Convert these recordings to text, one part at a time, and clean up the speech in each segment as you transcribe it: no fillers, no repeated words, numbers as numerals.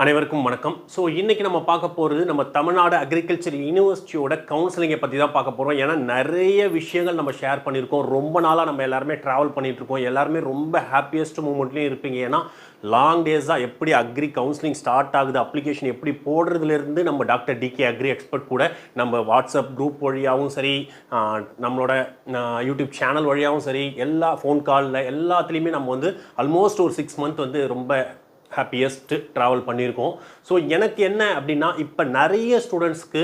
அனைவருக்கும் வணக்கம். ஸோ இன்றைக்கி நம்ம பார்க்க போகிறது நம்ம தமிழ்நாடு அக்ரிகல்ச்சர் யூனிவர்சிட்டியோட கவுன்சிலிங்கை பற்றி தான் பார்க்க போகிறோம். ஏன்னா நிறைய விஷயங்கள் நம்ம ஷேர் பண்ணியிருக்கோம். ரொம்ப நாளாக நம்ம எல்லாருமே ட்ராவல் பண்ணிகிட்ருக்கோம். எல்லாருமே ரொம்ப ஹாப்பியஸ்ட் மூமெண்ட்லேயும் இருப்பீங்க. ஏன்னா லாங் டேஸாக எப்படி அக்ரி கவுன்சிலிங் ஸ்டார்ட் ஆகுது, அப்ளிகேஷன் எப்படி போடுறதுலேருந்து நம்ம டாக்டர் டிகே அக்ரி எக்ஸ்பர்ட் கூட நம்ம வாட்ஸ்அப் குரூப் வழியாகவும் சரி, நம்மளோட யூடியூப் சேனல் வழியாகவும் சரி, எல்லா ஃபோன் காலில் எல்லாத்துலேயுமே நம்ம வந்து ஆல்மோஸ்ட் ஒரு 6 மந்த் வந்து ரொம்ப ஹாப்பியஸ்ட்டு ட்ராவல் பண்ணியிருக்கோம். ஸோ எனக்கு என்ன அப்படின்னா, இப்போ நிறைய ஸ்டூடெண்ட்ஸ்க்கு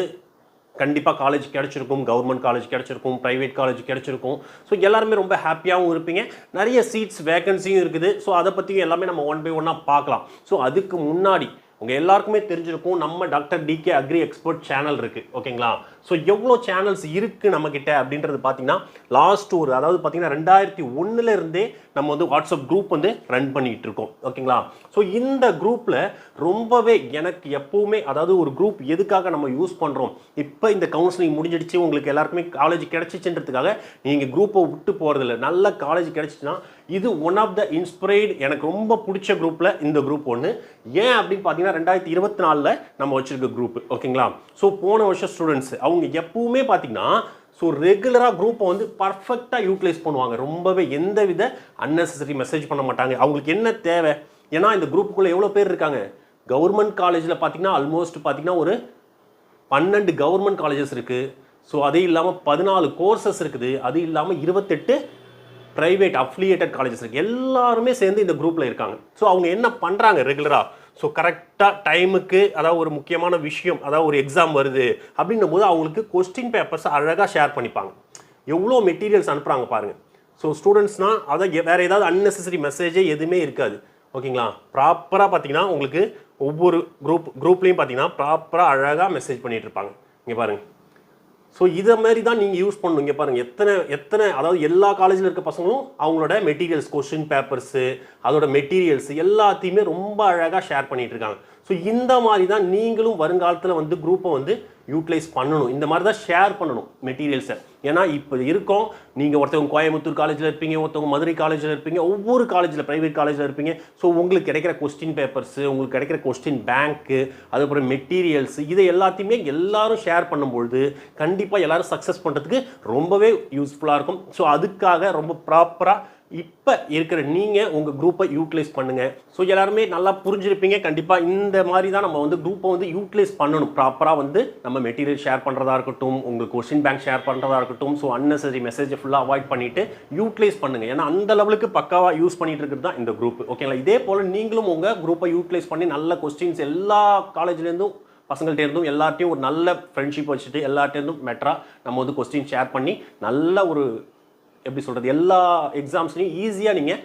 கண்டிப்பாக காலேஜ் கிடச்சிருக்கும், கவர்மெண்ட் காலேஜ் கிடச்சிருக்கும், ப்ரைவேட் காலேஜ் கிடச்சிருக்கும். ஸோ எல்லாருமே ரொம்ப ஹாப்பியாகவும் இருப்பீங்க. நிறைய சீட்ஸ் வேகன்சியும் இருக்குது. ஸோ அதை பற்றியும் எல்லாமே நம்ம ஒன் பை ஒன்னாக பார்க்கலாம். ஸோ அதுக்கு முன்னாடி உங்கள் எல்லாருக்குமே தெரிஞ்சிருக்கும், நம்ம doctor DK agri expert channel இருக்குது. ஓகேங்களா? ஸோ எவ்வளோ சேனல்ஸ் இருக்குது நம்மக்கிட்ட அப்படின்றது பார்த்தீங்கன்னா, லாஸ்ட் அதாவது பார்த்தீங்கன்னா 2001 நம்ம வந்து வாட்ஸ்அப் குரூப் வந்து ரன் பண்ணிகிட்டு இருக்கோம். ஓகேங்களா? ஸோ இந்த குரூப்பில் ரொம்பவே எனக்கு எப்போவுமே, அதாவது ஒரு குரூப் எதுக்காக நம்ம யூஸ் பண்ணுறோம், இப்போ இந்த கவுன்சிலிங் முடிஞ்சிடுச்சு, உங்களுக்கு எல்லாருக்குமே காலேஜ் கிடச்சிச்சுன்றதுக்காக நீங்கள் குரூப்பை விட்டு போகிறதில்ல. நல்ல காலேஜ் கிடச்சிச்சுன்னா இது ஒன் ஆஃப் த இன்ஸ்பிரைடு, எனக்கு ரொம்ப பிடிச்ச குரூப்பில் இந்த குரூப் ஒன்று. ஏன் அப்படின்னு பார்த்தீங்கன்னா 2024 நம்ம வச்சுருக்க குரூப். ஓகேங்களா? ஸோ போன வருஷம் ஸ்டூடெண்ட்ஸ் அவங்க எப்பவுமே பார்த்தீங்கன்னா ஸோ ரெகுலராக குரூப்பை வந்து பர்ஃபெக்டாக யூட்டிலைஸ் பண்ணுவாங்க. ரொம்பவே எந்தவித அன்னெசரி மெசேஜ் பண்ண மாட்டாங்க. அவங்களுக்கு என்ன தேவை, ஏன்னா இந்த குரூப்புக்குள்ளே எவ்வளோ பேர் இருக்காங்க, கவர்மெண்ட் காலேஜில் பார்த்தீங்கன்னா ஆல்மோஸ்ட் பார்த்தீங்கன்னா ஒரு 12 கவர்மெண்ட் காலேஜஸ் இருக்குது. ஸோ அது இல்லாமல் 14 கோர்சஸ் இருக்குது. அது இல்லாமல் 28 ப்ரைவேட் அஃபிலியேட்டட் காலேஜஸ் இருக்குது. எல்லாருமே சேர்ந்து இந்த குரூப்பில் இருக்காங்க. ஸோ அவங்க என்ன பண்ணுறாங்க ரெகுலராக, ஸோ கரெக்டாக டைமுக்கு, அதாவது ஒரு முக்கியமான விஷயம், அதாவது ஒரு எக்ஸாம் வருது அப்படின்னும் போது அவங்களுக்கு கொஸ்டின் பேப்பர்ஸ் அழகாக ஷேர் பண்ணிப்பாங்க. எவ்வளோ மெட்டீரியல்ஸ் அனுப்புகிறாங்க பாருங்கள். ஸோ ஸ்டூடெண்ட்ஸ்னால் அதை வேறு ஏதாவது அன்னெசரி மெசேஜே எதுவுமே இருக்காது. ஓகேங்களா? ப்ராப்பராக பார்த்தீங்கன்னா உங்களுக்கு ஒவ்வொரு குரூப்லேயும் பார்த்தீங்கன்னா ப்ராப்பராக அழகாக மெசேஜ் பண்ணிகிட்டு இருப்பாங்க. இங்கே பாருங்கள். ஸோ இதை மாதிரி தான் நீங்கள் யூஸ் பண்ணணும். இங்கே பாருங்கள், எத்தனை அதாவது எல்லா காலேஜில் இருக்க பசங்களும் அவங்களோட மெட்டீரியல்ஸ், கொஸ்டின் பேப்பர்ஸு, அதோட மெட்டீரியல்ஸ் எல்லாத்தையுமே ரொம்ப அழகாக ஷேர் பண்ணிகிட்டு இருக்காங்க. ஸோ இந்த மாதிரி தான் நீங்களும் வருங்காலத்தில் வந்து குரூப்பை வந்து யூட்டிலைஸ் பண்ணணும். இந்த மாதிரி தான் ஷேர் பண்ணணும் மெட்டீரியல்ஸை. ஏன்னா இப்போ இருக்கோம், நீங்கள் ஒருத்தவங்க கோயம்புத்தூர் காலேஜில் இருப்பீங்க, ஒருத்தவங்க மதுரை காலேஜில் இருப்பீங்க, ஒவ்வொரு காலேஜில் ப்ரைவேட் காலேஜில் இருப்பீங்க. ஸோ உங்களுக்கு கிடைக்கிற கொஸ்டின் பேப்பர்ஸு, உங்களுக்கு கிடைக்கிற கொஸ்டின் பேங்க்கு, அதுக்கப்புறம் மெட்டீரியல்ஸ், இதை எல்லாத்தையுமே எல்லாரும் ஷேர் பண்ணும்பொழுது கண்டிப்பாக எல்லோரும் சக்ஸஸ் பண்ணுறதுக்கு ரொம்பவே யூஸ்ஃபுல்லாக இருக்கும். ஸோ அதுக்காக ரொம்ப ப்ராப்பராக இப்போ இருக்கிற நீங்கள் உங்கள் குரூப்பை யூட்டிலைஸ் பண்ணுங்கள். ஸோ எல்லாருமே நல்லா புரிஞ்சிருப்பீங்க. கண்டிப்பாக இந்த மாதிரி தான் நம்ம வந்து குரூப்பை வந்து யூட்டிலைஸ் பண்ணணும். ப்ராப்பராக வந்து நம்ம மெட்டீரியல் ஷேர் பண்ணுறதா இருக்கட்டும், உங்கள் கொஸ்டின் பேங்க் ஷேர் பண்ணுறதா இருக்கட்டும். ஸோ அன்னெசரி மெசேஜை ஃபுல்லாக அவாய்ட் பண்ணிவிட்டு யூட்டிலைஸ் பண்ணுங்கள். ஏன்னா அந்த லெவலுக்கு பக்காவாக யூஸ் பண்ணிட்டு இருக்கிறது தான் இந்த குரூப். ஓகேங்களா? இதே போல் நீங்களும் உங்கள் குரூப்பை யூட்டிலைஸ் பண்ணி நல்ல கொஸ்டின்ஸ் எல்லா காலேஜ்லேருந்தும் பசங்கள்ட்ட இருந்தும் எல்லார்ட்டையும் ஒரு நல்ல ஃப்ரெண்ட்ஷிப் வச்சுட்டு எல்லார்ட்டேருந்தும் மெட்ராக நம்ம வந்து கொஸ்டின் ஷேர் பண்ணி நல்ல ஒரு எப்படி சொல்கிறது, எல்லா எக்ஸாம்ஸ்லையும் ஈஸியாக நீங்கள்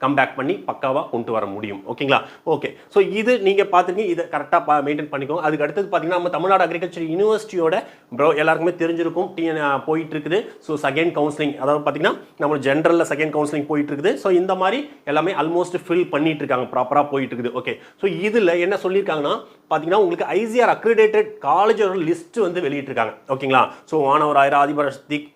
கம்பேக் பண்ணி பக்காவாக கொண்டு வர முடியும். ஓகேங்களா? ஓகே. ஸோ இது நீங்கள் பார்த்துருக்கீங்க. இதை கரெக்டாக மெயின்டைன் பண்ணிக்கோங்க. அதுக்கு அடுத்தது பார்த்தீங்கன்னா நம்ம தமிழ்நாடு அக்ரிகல்ச்சர் யூனிவர்சிட்டியோட எல்லாருக்குமே தெரிஞ்சிருக்கும், போயிட்டு இருக்குது. ஸோ செகண்ட் கவுன்சிலிங், அதாவது பார்த்தீங்கன்னா நம்ம ஜென்ரலில் செகண்ட் கவுன்சிலிங் போயிட்டு இருக்குது. ஸோ இந்த மாதிரி எல்லாமே ஆல்மோஸ்ட் ஃபில் பண்ணிட்டு இருக்காங்க, ப்ராப்பராக போயிட்டு இருக்குது. ஓகே. ஸோ இதில் என்ன சொல்லியிருக்காங்கன்னா பார்த்தீங்கன்னா உங்களுக்கு ஐசிஆர் அக்ரிடேட்டட் காலேஜோட லிஸ்ட் வந்து வெளியிட்டிருக்காங்க. ஓகேங்களா? ஸோ வானவர் ஆயிரம், Adhiparasakthi,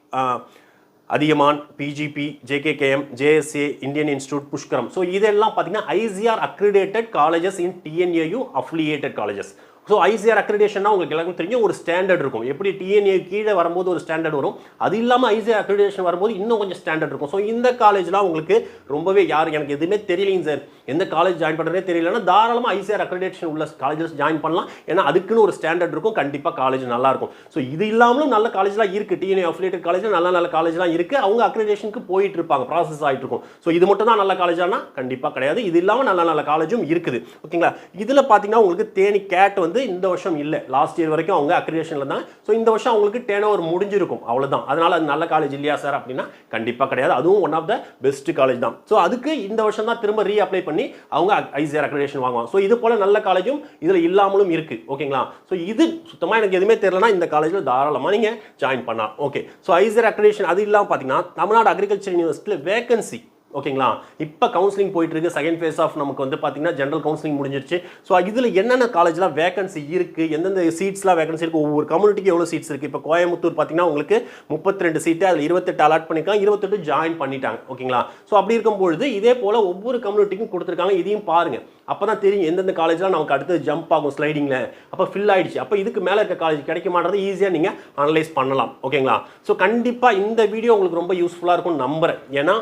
Adhiyaman, PGP, JKKM, JSA, Indian institute, Pushkaram. So இதெல்லாம் பார்த்தீங்கன்னா ICR accredited colleges in TNAU affiliated colleges. So ICR அக்ரிடேஷன்னா உங்களுக்கு எல்லாருக்கும் தெரியும், ஒரு ஸ்டாண்டர்ட் இருக்கும். எப்படி டிஎன்ஏ கீழே வரும்போது ஒரு ஸ்டாண்டர்ட் வரும், அது இல்லாமல் ஐசிஆர் அக்ரிடேஷன் வரும்போது இன்னும் கொஞ்சம் ஸ்டாண்டர்ட் இருக்கும். ஸோ இந்த காலேஜ்லாம் உங்களுக்கு ரொம்பவே எனக்கு எதுவுமே தெரியலைங்க சார், எந்த காலேஜ் ஜாயின் பண்ணுறதே தெரியலன்னா தாராளமாக ஐசிஆர் அக்ரிடேஷன் உள்ள காலேஜஸ் ஜாயின் பண்ணலாம். ஏன்னா அதுக்குன்னு ஒரு ஸ்டாண்டர்ட் இருக்கும். கண்டிப்பாக காலேஜ் நல்லாயிருக்கும். ஸோ இது இல்லாமலும் நல்ல காலேஜ்லாம் இருக்குது. டிஎன்ஏ அஃபிலியேட்டட் காலேஜில் நல்ல காலேஜ்லாம் இருக்குது. அவங்க அக்ரிடேஷனுக்கு போயிட்டு இருப்பாங்க, ப்ராசஸ் ஆகிட்டு இருக்கும். ஸோ இது மட்டும் தான் நல்ல காலேஜானா கண்டிப்பாக கிடையாது. இது இல்லாமல் நல்ல காலேஜும் இருக்குது. ஓகேங்களா? இதில் பார்த்தீங்கன்னா உங்களுக்கு தேனி கேட் வந்து இந்த வருஷம் இல்லை, லாஸ்ட் இயர் வரைக்கும் அவங்க அக்ரிடேஷனில் தான். ஸோ இந்த வருஷம் அவங்களுக்கு டேர்ன் ஓவர் முடிஞ்சிருக்கும், அவ்வளோதான். அதனால் அது நல்ல காலேஜ் இல்லையா சார் அப்படின்னா கண்டிப்பாக கிடையாது. அதுவும் one of the best college தான். ஸோ அதுக்கு இந்த வருஷம் தான் திரும்ப ரீஅப்ளை பண்ணி அவங்க ஐசிஆர் அக்ரிடேஷன் வாங்குவாங்க. ஸோ இது போல் நல்ல காலேஜும் இதில் இல்லாமலும் இருக்குது. ஓகேங்களா? ஸோ இது சுத்தமாக எனக்கு எதுவுமே தெரியலனா இந்த காலேஜில் தாராளமாக நீங்கள் ஜாயின் பண்ணலாம். ஓகே. ஸோ ஐசிஆர் அக்ரிடேஷன் அது இல்லாமல் பார்த்தீங்கன்னா தமிழ்நாடு அக்ரிகல்ச்சர் யூனிவர்சிட்டியில் வேகன்சி ஓகேங்களா. இப்போ கவுன்சிலிங் போயிட்டு இருக்கு. செகண்ட் ஃபேஸ் ஆஃப் நமக்கு வந்து பார்த்தீங்கன்னா ஜென்ரல் கவுன்சிலிங் முடிஞ்சிருச்சு. ஸோ இதில் என்னென்ன காலேஜ்லாம் வேகன்சி இருக்குது, எந்தெந்த சீட்ஸ்லாம் வேகன்சி இருக்குது, ஒவ்வொரு கம்யூனிட்டிக்கு எவ்வளோ சீட்ஸ் இருக்குது. இப்போ கோயம்புத்தூர் பார்த்தீங்கன்னா உங்களுக்கு 32 சீட்டு, அதில் 28 அலாட் பண்ணியிருக்காங்க, 28 ஜாயின் பண்ணிட்டாங்க. ஓகேங்களா. ஸோ அப்படி இருக்கும்பொழுது இதே போல் ஒவ்வொரு கம்யூனிட்டிக்கும் கொடுத்துருக்காங்க. இதையும் பாருங்கள், அப்போ தான் தெரியும் எந்தெந்த காலேஜ்லாம் நமக்கு அடுத்து ஜம்ப் ஆகும் ஸ்லைடிங்கில். அப்போ ஃபில் ஆகிடுச்சு, அப்போ இதுக்கு மேலே இருக்க காலேஜ் கிடைக்க மாட்டேறது ஈஸியாக நீங்கள் அனலைஸ் பண்ணலாம். ஓகேங்களா. ஸோ கண்டிப்பாக இந்த வீடியோ உங்களுக்கு ரொம்ப யூஸ்ஃபுல்லாக இருக்கும்னு நம்புகிறேன். ஏன்னா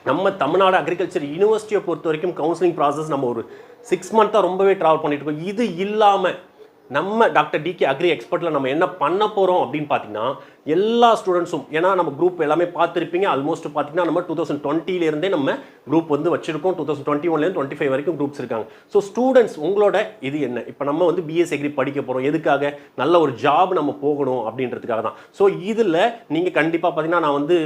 நம்ம தமிழ்நாடு அக்ரிகல்ச்சர் யூனிவர்சிட்டியை பொறுத்த வரைக்கும் கவுன்சிலிங் ப்ராசஸ் நம்ம ஒரு 6 மந்த்தாக ரொம்பவே ட்ராவல் பண்ணிட்டு இருக்கோம். இது இல்லாமல் நம்ம டாக்டர் டிகே அக்ரி எக்ஸ்பர்ட்டில் நம்ம என்ன பண்ண போகிறோம் அப்படின்னு பார்த்தீங்கன்னா, எல்லா ஸ்டூடெண்ட்ஸும், ஏன்னா நம்ம குரூப் எல்லாமே பார்த்துருப்பீங்க, ஆல்மோஸ்ட் பார்த்தீங்கன்னா நம்ம 2020 நம்ம குரூப் வந்து வச்சிருக்கோம். 2021 25 வரைக்கும் குரூப்ஸ் இருக்காங்க. ஸோ ஸ்டூடெண்ட்ஸ் உங்களோட இது என்ன, இப்போ நம்ம வந்து பிஎஸ்சி அக்ரி படிக்க போகிறோம், எதுக்காக, நல்ல ஒரு ஜாப் நம்ம போகணும் அப்படின்றதுக்காக தான். ஸோ இதில் நீங்கள் கண்டிப்பாக பார்த்தீங்கன்னா நான் வந்து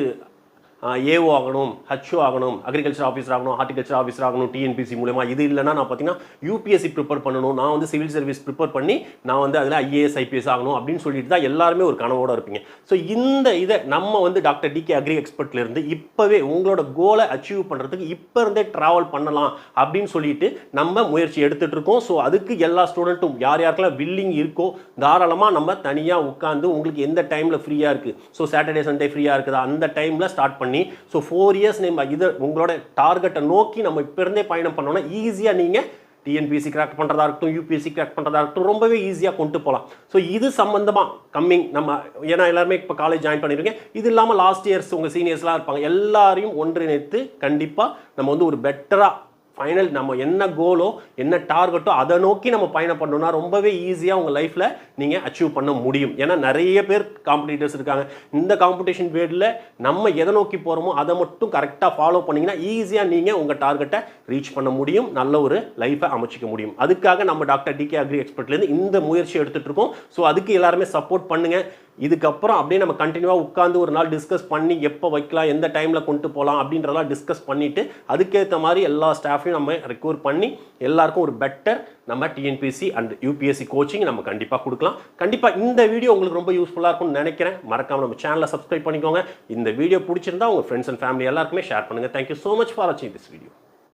ஏஓ ஆகணும், ஹச்ஓ ஆகணும், அக்ரிகல்ச்சர் ஆஃபீஸர் ஆகணும், ஹார்டிகல்ச்சர் ஆஃபீஸர் ஆகணும் டிஎன்பிசி மூலமா, இது இல்லைனா நான் பார்த்தீங்கன்னா யூபிஎஸ்சி ப்ரிப்பேர் பண்ணணும், நான் வந்து சிவில் சர்வீஸ் ப்ரிப்பேர் பண்ணி நான் வந்து அதில் ஐஏஎஸ் ஐபிஎஸ் ஆகணும் அப்படின்னு சொல்லிட்டு தான் எல்லாருமே ஒரு கனவோட இருப்பீங்க. ஸோ இந்த இதை நம்ம வந்து டாக்டர் டிகே அக்ரி எக்ஸ்பர்ட்லேருந்து இப்போவே உங்களோட கோலை அச்சீவ் பண்ணுறதுக்கு இப்போ இருந்தே ட்ராவல் பண்ணலாம் அப்படின்னு சொல்லிட்டு நம்ம முயற்சி எடுத்துகிட்டு இருக்கோம். ஸோ அதுக்கு எல்லா ஸ்டூடெண்ட்டும் யார் யாருக்கெல்லாம் வில்லிங் இருக்கோ தாராளமாக நம்ம தனியாக உட்காந்து உங்களுக்கு எந்த டைமில் ஃப்ரீயாக இருக்குது, ஸோ சாட்டர்டே சண்டே ஃப்ரீயாக இருக்குதா அந்த டைமில் ஸ்டார்ட் பண்ணி ஸோ 4 இயர்ஸ் நம்ம இதை உங்களோட டார்கெட்டை நோக்கி நம்ம இப்போ இருந்தே பயணம் பண்ணோம்னா ஈஸியாக நீங்கள் டிஎன்பிசி கிராக் பண்ணுறதா இருக்கட்டும், யூபிஎஸ்சி கிராக் பண்ணுறதா இருக்கட்டும், ரொம்பவே ஈஸியாக கொண்டு போகலாம். ஸோ இது சம்மந்தமாக கம்மிங் நம்ம, ஏன்னா எல்லாருமே இப்போ காலேஜ் ஜாயின் பண்ணியிருக்கேன், இது இல்லாமல் லாஸ்ட் இயர்ஸ் உங்கள் சீனியர்ஸ்லாம் இருப்பாங்க, எல்லாரையும் ஒன்றிணைத்து கண்டிப்பாக நம்ம வந்து ஒரு பெட்டராக ஃபைனல் நம்ம என்ன கோலோ என்ன டார்கெட்டோ அதை நோக்கி நம்ம பயணம் பண்ணோம்னா ரொம்பவே ஈஸியாக உங்கள் லைஃப்பில் நீங்கள் அச்சீவ் பண்ண முடியும். ஏன்னா நிறைய பேர் காம்படிட்டர்ஸ் இருக்காங்க. இந்த காம்படிஷன் வேர்டில் நம்ம எதை நோக்கி போகிறோமோ அதை மட்டும் கரெக்டாக ஃபாலோ பண்ணிங்கன்னா ஈஸியாக நீங்கள் உங்கள் டார்கெட்டை ரீச் பண்ண முடியும், நல்ல ஒரு லைஃப்பை அமைச்சிக்க முடியும். அதுக்காக நம்ம டாக்டர் டிகே அக்ரி எக்ஸ்பர்ட்லேருந்து இந்த முயற்சி எடுத்துகிட்டு இருக்கோம். ஸோ அதுக்கு எல்லாருமே சப்போர்ட் பண்ணுங்கள். இதுக்கப்புறம் அப்படியே நம்ம கண்டினியூவாக உட்காந்து ஒரு நாள் டிஸ்கஸ் பண்ணி எப்போ வைக்கலாம், எந்த டைமில் கொண்டு போகலாம் அப்படின்றதெல்லாம் டிஸ்கஸ் பண்ணிவிட்டு அதுக்கேற்ற மாதிரி எல்லா ஸ்டாஃபையும் நம்ம ரெக்ரூட் பண்ணி எல்லாருக்கும் ஒரு பெட்டர் நம்ம டிஎன்பிசி அண்ட் யூபிஎஸ்சி கோச்சிங் நம்ம கண்டிப்பாக கொடுக்கலாம். கண்டிப்பாக இந்த வீடியோ உங்களுக்கு ரொம்ப யூஸ்ஃபுல்லாக இருக்கும்னு நினைக்கிறேன். மறக்காமல் நம்ம சேனலை சப்ஸ்கிரைப் பண்ணிக்கோங்க. இந்த வீடியோ பிடிச்சிருந்தா உங்கள் ஃப்ரெண்ட்ஸ் அண்ட் ஃபேமிலி எல்லாருக்குமே ஷேர் பண்ணுங்கள். தேங்க்யூ ஸோ மச் ஃபார் வாட்சிங் திஸ் வீடியோ.